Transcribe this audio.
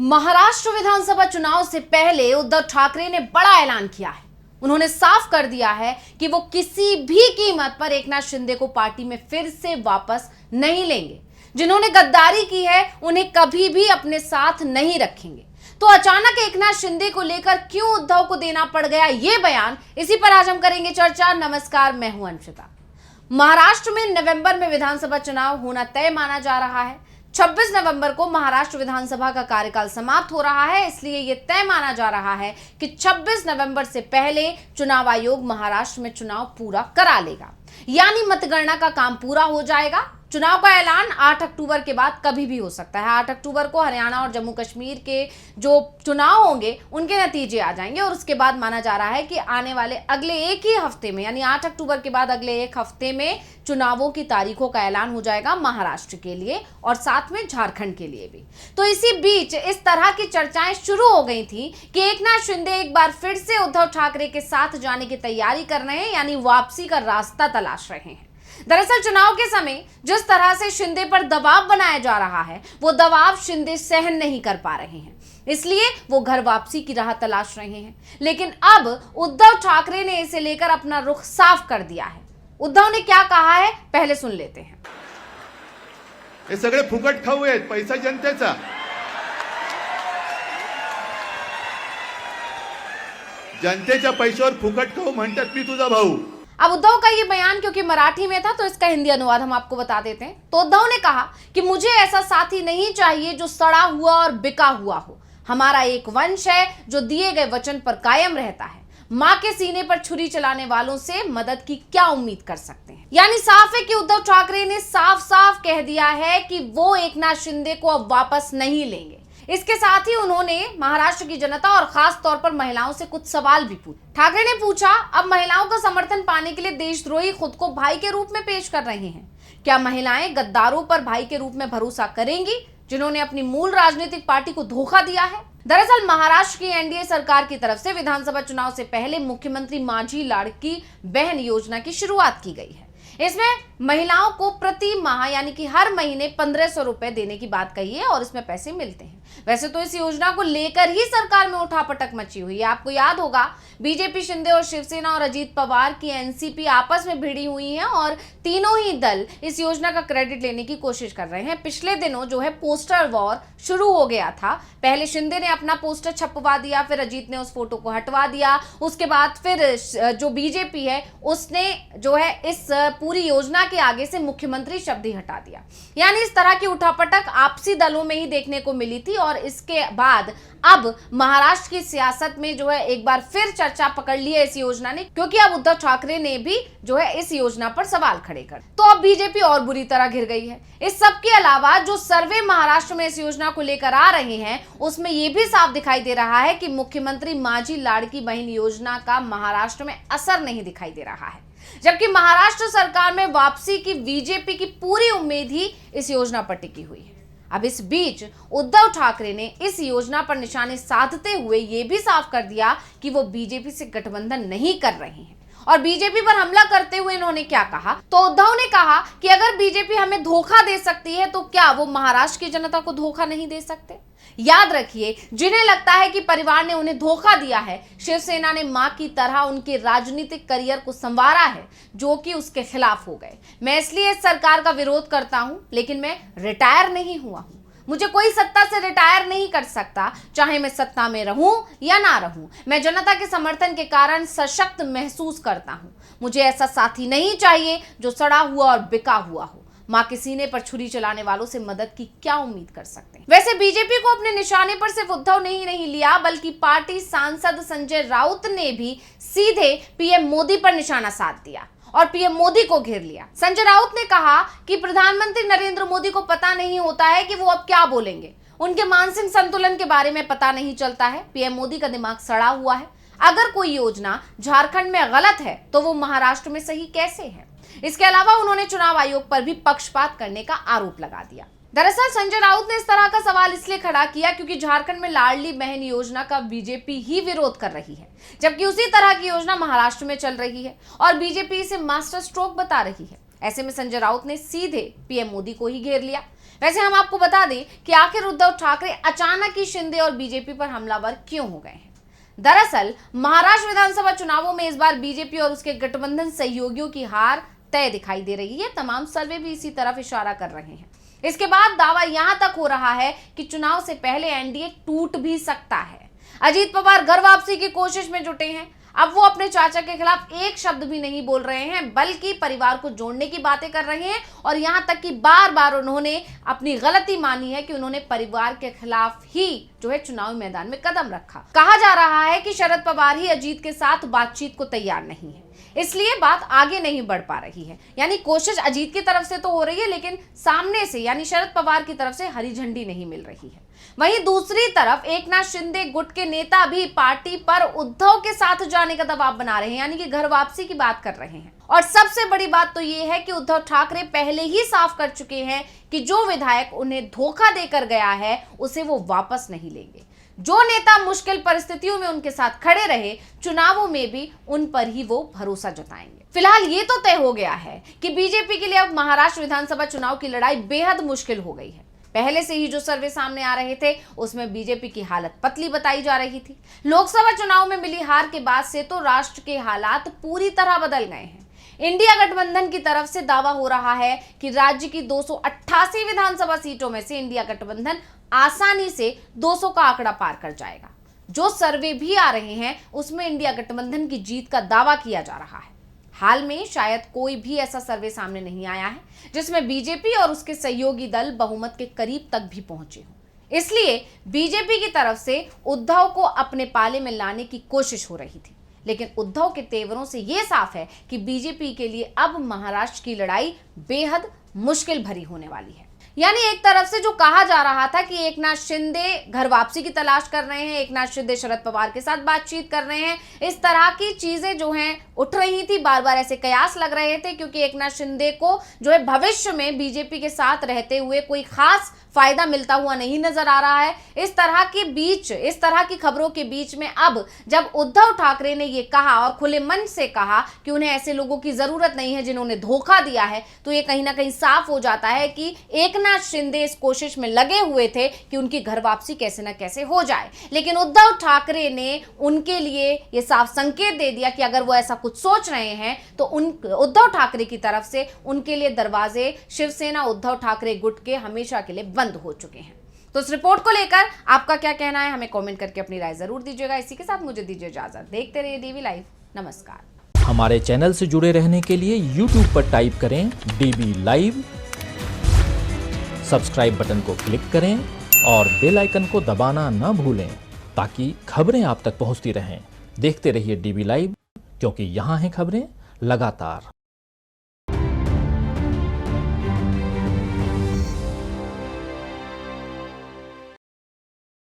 महाराष्ट्र विधानसभा चुनाव से पहले उद्धव ठाकरे ने बड़ा ऐलान किया है। उन्होंने साफ कर दिया है कि वो किसी भी कीमत पर एकनाथ शिंदे को पार्टी में फिर से वापस नहीं लेंगे। जिन्होंने गद्दारी की है उन्हें कभी भी अपने साथ नहीं रखेंगे। तो अचानक एकनाथ शिंदे को लेकर क्यों उद्धव को देना पड़ गया ये बयान, इसी पर आज हम करेंगे चर्चा। नमस्कार, मैं हूं अंशिता। महाराष्ट्र में नवंबर में विधानसभा चुनाव होना तय माना जा रहा है। 26 नवंबर को महाराष्ट्र विधानसभा का कार्यकाल समाप्त हो रहा है, इसलिए यह तय माना जा रहा है कि 26 नवंबर से पहले चुनाव आयोग महाराष्ट्र में चुनाव पूरा करा लेगा, यानी मतगणना का काम पूरा हो जाएगा। चुनाव का ऐलान 8 अक्टूबर के बाद कभी भी हो सकता है। 8 अक्टूबर को हरियाणा और जम्मू कश्मीर के जो चुनाव होंगे उनके नतीजे आ जाएंगे और उसके बाद माना जा रहा है कि आने वाले अगले एक ही हफ्ते में, यानी 8 अक्टूबर के बाद अगले एक हफ्ते में चुनावों की तारीखों का ऐलान हो जाएगा महाराष्ट्र के लिए और साथ में झारखंड के लिए भी। तो इसी बीच इस तरह की चर्चाएं शुरू हो गई थी कि एकनाथ शिंदे एक बार फिर से उद्धव ठाकरे के साथ जाने की तैयारी कर रहे हैं, यानी वापसी का रास्ता तलाश रहे हैं। दरअसल चुनाव के समय जिस तरह से शिंदे पर दबाव बनाया जा रहा है, वो दबाव शिंदे सहन नहीं कर पा रहे हैं, इसलिए वो घर वापसी की राह तलाश रहे हैं। लेकिन अब उद्धव ठाकरे ने इसे लेकर अपना रुख साफ कर दिया है। उद्धव ने क्या कहा है, पहले सुन लेते हैं। हे सगळे फुकट खाऊ आहेत, पैसा जनतेचा। जनतेच्या पैशावर फुकट खाऊ म्हणतात मी तुझा भाऊ। अब उद्धव का ये बयान क्योंकि मराठी में था तो इसका हिंदी अनुवाद हम आपको बता देते हैं। तो उद्धव ने कहा कि मुझे ऐसा साथी नहीं चाहिए जो सड़ा हुआ और बिका हुआ हो। हमारा एक वंश है जो दिए गए वचन पर कायम रहता है। मां के सीने पर छुरी चलाने वालों से मदद की क्या उम्मीद कर सकते हैं। यानी साफ है कि उद्धव ठाकरे ने साफ साफ कह दिया है कि वो एकनाथ शिंदे को अब वापस नहीं लेंगे। इसके साथ ही उन्होंने महाराष्ट्र की जनता और खास तौर पर महिलाओं से कुछ सवाल भी पूछे। ठाकरे ने पूछा, अब महिलाओं का समर्थन पाने के लिए देशद्रोही खुद को भाई के रूप में पेश कर रहे हैं। क्या महिलाएं गद्दारों पर भाई के रूप में भरोसा करेंगी जिन्होंने अपनी मूल राजनीतिक पार्टी को धोखा दिया है? दरअसल महाराष्ट्र की एनडीए सरकार की तरफ से विधानसभा चुनाव से पहले मुख्यमंत्री माझी लाड़की बहन योजना की शुरुआत की गई है। इसमें महिलाओं को प्रति माह यानी कि हर महीने 1500 रुपए देने की बात कही है और इसमें पैसे मिलते हैं। वैसे तो इस योजना को लेकर ही सरकार में उठापटक मची हुई है। आपको याद होगा, बीजेपी, शिंदे और शिवसेना और अजीत पवार की एनसीपी आपस में भिड़ी हुई है और तीनों ही दल इस योजना का क्रेडिट लेने की कोशिश कर रहे हैं। पिछले दिनों जो है पोस्टर वॉर शुरू हो गया था। पहले शिंदे ने अपना पोस्टर छपवा दिया, फिर अजीत ने उस फोटो को हटवा दिया, उसके बाद फिर जो बीजेपी है उसने जो है इस पूरी योजना के आगे से मुख्यमंत्री शब्द ही हटा दिया। यानी इस तरह की उठापटक आपसी दलों में ही देखने को मिली थी और इसके बाद अब महाराष्ट्र की सियासत में जो है एक बार फिर चर्चा पकड़ ली है इस योजना ने, क्योंकि अब उद्धव ठाकरे ने भी जो है इस योजना पर सवाल खड़े कर। तो अब बीजेपी और बुरी तरह घिर गई है। इस सब के अलावा जो सर्वे महाराष्ट्र में इस योजना को लेकर आ रहे हैं उसमें यह भी साफ दिखाई दे रहा है कि मुख्यमंत्री माझी लाड़की बहन योजना का महाराष्ट्र में असर नहीं दिखाई दे रहा है, जबकि महाराष्ट्र सरकार में वापसी की बीजेपी की पूरी उम्मीद ही इस योजना पर टिकी हुई है। अब इस बीच उद्धव ठाकरे ने इस योजना पर निशाने साधते हुए यह भी साफ कर दिया कि वो बीजेपी से गठबंधन नहीं कर रहे हैं। और बीजेपी पर हमला करते हुए इन्होंने क्या कहा, तो उद्धव ने कहा कि अगर बीजेपी हमें धोखा दे सकती है तो क्या वो महाराष्ट्र की जनता को धोखा नहीं दे सकते? याद रखिए, जिन्हें लगता है कि परिवार ने उन्हें धोखा दिया है, शिवसेना ने मां की तरह उनके राजनीतिक करियर को संवारा है, जो कि उसके खिलाफ हो गए। मैं इसलिए इस सरकार का विरोध करता हूं, लेकिन मैं रिटायर नहीं हुआ हूं। मुझे कोई सत्ता से रिटायर नहीं कर सकता, चाहे मैं सत्ता में रहूं या ना रहूं। मैं जनता के समर्थन के कारण सशक्त महसूस करता हूं। मुझे ऐसा साथी नहीं चाहिए जो सड़ा हुआ और बिका हुआ हो। मां के सीने पर छुरी चलाने वालों से मदद की क्या उम्मीद कर सकते हैं? वैसे बीजेपी को अपने निशाने पर सिर्फ उद्धव ने ही नहीं लिया, बल्कि पार्टी सांसद संजय राउत ने भी सीधे पीएम मोदी पर निशाना साध दिया और पीएम मोदी को घेर लिया। संजय राउत ने कहा कि प्रधानमंत्री नरेंद्र मोदी को पता नहीं होता है कि वो अब क्या बोलेंगे। उनके मानसिक संतुलन के बारे में पता नहीं चलता है। पीएम मोदी का दिमाग सड़ा हुआ है। अगर कोई योजना झारखंड में गलत है तो वो महाराष्ट्र में सही कैसे है? इसके अलावा उन्होंने चुनाव आयोग पर भी पक्षपात करने का आरोप लगा दिया। दरअसल संजय राउत ने इस तरह का सवाल इसलिए खड़ा किया क्योंकि झारखंड में लाडली बहन योजना का बीजेपी ही विरोध कर रही है, जबकि उसी तरह की योजना महाराष्ट्र में चल रही है और बीजेपी इसे मास्टर स्ट्रोक बता रही है। ऐसे में संजय राउत ने सीधे पीएम मोदी को ही घेर लिया। वैसे हम आपको बता दें कि आखिर उद्धव ठाकरे अचानक ही शिंदे और बीजेपी पर हमलावर क्यों हो गए हैं। दरअसल महाराष्ट्र विधानसभा चुनावों में इस बार बीजेपी और उसके गठबंधन सहयोगियों की हार तय दिखाई दे रही है। तमाम सर्वे भी इसी तरफ इशारा कर रहे हैं। इसके बाद दावा यहां तक हो रहा है कि चुनाव से पहले एनडीए टूट भी सकता है। अजीत पवार घर वापसी की कोशिश में जुटे हैं। अब वो अपने चाचा के खिलाफ एक शब्द भी नहीं बोल रहे हैं, बल्कि परिवार को जोड़ने की बातें कर रहे हैं। और यहां तक कि बार बार उन्होंने अपनी गलती मानी है कि उन्होंने परिवार के खिलाफ ही जो है चुनावी मैदान में कदम रखा। कहा जा रहा है कि शरद पवार ही अजीत के साथ बातचीत को तैयार नहीं है, इसलिए बात आगे नहीं बढ़ पा रही है। यानी कोशिश अजीत की तरफ से तो हो रही है, लेकिन सामने से यानी शरद पवार की तरफ से हरी झंडी नहीं मिल रही है। वहीं दूसरी तरफ एकनाथ शिंदे गुट के नेता भी पार्टी पर उद्धव के साथ जाने का दबाव बना रहे हैं, यानी कि घर वापसी की बात कर रहे हैं। और सबसे बड़ी बात तो यह है कि उद्धव ठाकरे पहले ही साफ कर चुके हैं कि जो विधायक उन्हें धोखा देकर गया है उसे वो वापस नहीं लेंगे। जो नेता मुश्किल परिस्थितियों में उनके साथ खड़े रहे, चुनावों में भी उन पर ही वो भरोसा जताएंगे। फिलहाल ये तो तय हो गया है कि बीजेपी के लिए अब महाराष्ट्र विधानसभा चुनाव की लड़ाई बेहद मुश्किल हो गई है। पहले से ही जो सर्वे सामने आ रहे थे उसमें बीजेपी की हालत पतली बताई जा रही थी। लोकसभा चुनाव में मिली हार के बाद से तो राष्ट्र के हालात पूरी तरह बदल गए हैं। इंडिया गठबंधन की तरफ से दावा हो रहा है कि राज्य की 288 विधानसभा सीटों में से इंडिया गठबंधन आसानी से 200 का आंकड़ा पार कर जाएगा। जो सर्वे भी आ रहे हैं उसमें इंडिया गठबंधन की जीत का दावा किया जा रहा है। हाल में शायद कोई भी ऐसा सर्वे सामने नहीं आया है जिसमें बीजेपी और उसके सहयोगी दल बहुमत के करीब तक भी पहुंचे हों। इसलिए बीजेपी की तरफ से उद्धव को अपने पाले में लाने की कोशिश हो रही थी, लेकिन उद्धव के तेवरों से यह साफ है कि बीजेपी के लिए अब महाराष्ट्र की लड़ाई बेहद मुश्किल भरी होने वाली है। यानी एक तरफ से जो कहा जा रहा था कि एकनाथ शिंदे घर वापसी की तलाश कर रहे हैं, एकनाथ शिंदे शरद पवार के साथ बातचीत कर रहे हैं, इस तरह की चीजें जो हैं उठ रही थी। बार बार ऐसे कयास लग रहे थे क्योंकि एकनाथ शिंदे को जो है भविष्य में बीजेपी के साथ रहते हुए कोई खास फायदा मिलता हुआ नहीं नजर आ रहा है। इस तरह की खबरों के बीच में अब जब उद्धव ठाकरे ने ये कहा और खुले मन से कहा कि उन्हें ऐसे लोगों की जरूरत नहीं है जिन्होंने धोखा दिया है, तो ये कहीं ना कहीं साफ हो जाता है कि एकनाथ शिंदे इस कोशिश में लगे हुए थे कि उनकी घर वापसी कैसे ना कैसे हो जाए। लेकिन उद्धव ठाकरे ने उनके लिए ये साफ संकेत दे दिया कि अगर वो ऐसा कुछ सोच रहे हैं तो उद्धव ठाकरे की तरफ से उनके लिए दरवाजे शिवसेना उद्धव ठाकरे गुट के हमेशा के लिए बंद हो चुके हैं। तो इस रिपोर्ट को लेकर आपका क्या कहना है, हमें कमेंट करके अपनी राय जरूर दीजिएगा। इसी के साथ मुझे दीजिए इजाजत। देखते रहिए डीवी लाइव। नमस्कार। हमारे चैनल से जुड़े रहने के लिए YouTube पर टाइप करें डीवी लाइव, सब्सक्राइब बटन को क्लिक करें और बेल आइकन को दबाना ना भूलें ताकि खबरें आप तक पहुंचती रहें। देखते रहिए डीवी लाइव, क्योंकि यहाँ हैं खबरें लगातार।